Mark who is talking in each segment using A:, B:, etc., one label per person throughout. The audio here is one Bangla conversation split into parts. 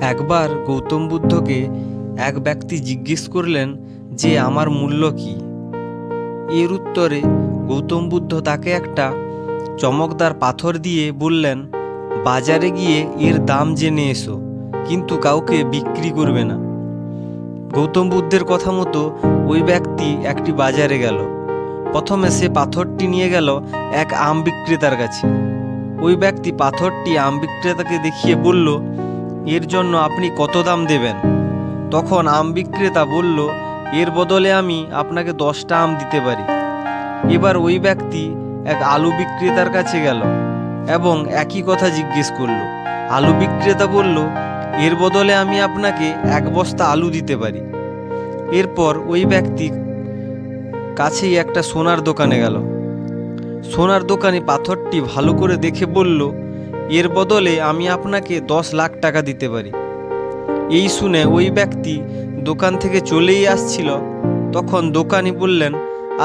A: একবার গৌতম বুদ্ধকে এক ব্যক্তি জিজ্ঞেস করলেন যে আমার মূল্য কি। এর উত্তরে গৌতম বুদ্ধ তাকে একটা চমকদার পাথর দিয়ে বললেন, বাজারে গিয়ে এর দাম জেনে এসো, কিন্তু কাউকে বিক্রি করবে না। গৌতম বুদ্ধের কথা মতো ওই ব্যক্তি একটি বাজারে গেল। প্রথমে সে পাথরটি নিয়ে গেল এক আম বিক্রেতার কাছে। ওই ব্যক্তি পাথরটি আম বিক্রেতাকে দেখিয়ে বলল, এর জন্য আপনি কত দাম দেবেন? তখন আম বিক্রেতা বলল, এর বদলে আমি আপনাকে 10টা আম দিতে পারি। এবার ওই ব্যক্তি এক আলু বিক্রেতার কাছে গেল এবং একই কথা জিজ্ঞেস করল। আলু বিক্রেতা বলল, এর বদলে আমি আপনাকে 1 বস্তা আলু দিতে পারি। এরপর ওই ব্যক্তি কাছেই একটা সোনার দোকানে গেল। সোনার দোকানি পাথরটি ভালো করে দেখে বলল, এর বদলে আমি আপনাকে 10 লাখ টাকা দিতে পারি। এই শুনে ওই ব্যক্তি দোকান থেকে চলেই আসছিল। তখন দোকানি বললেন,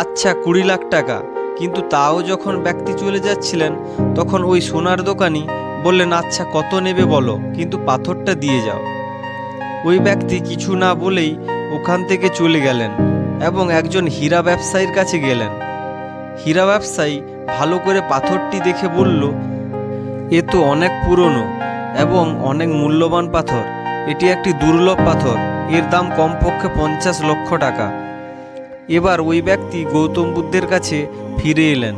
A: আচ্ছা 20 লাখ টাকা। কিন্তু তাও যখন ব্যক্তি চলে যাচ্ছিলেন তখন ওই সোনার দোকানি বললেন, আচ্ছা কত নেবে বলো, কিন্তু পাথরটা দিয়ে যাও। ওই ব্যক্তি কিছু না বলেই ওখান থেকে চলে গেলেন এবং একজন হীরা ব্যবসায়ীর কাছে গেলেন। হীরা ব্যবসায়ী ভালো করে পাথরটি দেখে বলল, এ তো অনেক পুরনো এবং অনেক মূল্যবান পাথর। এটি একটি দুর্লভ পাথর, এর দাম কমপক্ষে 50 লক্ষ টাকা। এবার ওই ব্যক্তি গৌতম বুদ্ধের কাছে ফিরে এলেন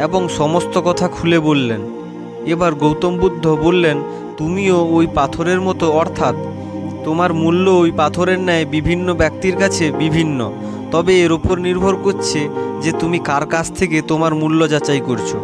A: এবং সমস্ত কথা খুলে বললেন। এবার গৌতম বুদ্ধ বললেন, তুমিও ওই পাথরের মতো, অর্থাৎ তোমার মূল্য ওই পাথরের ন্যায় বিভিন্ন ব্যক্তির কাছে বিভিন্ন। তবে এর উপর নির্ভর করছে যে তুমি কার কাছ থেকে তোমার মূল্য যাচাই করছো।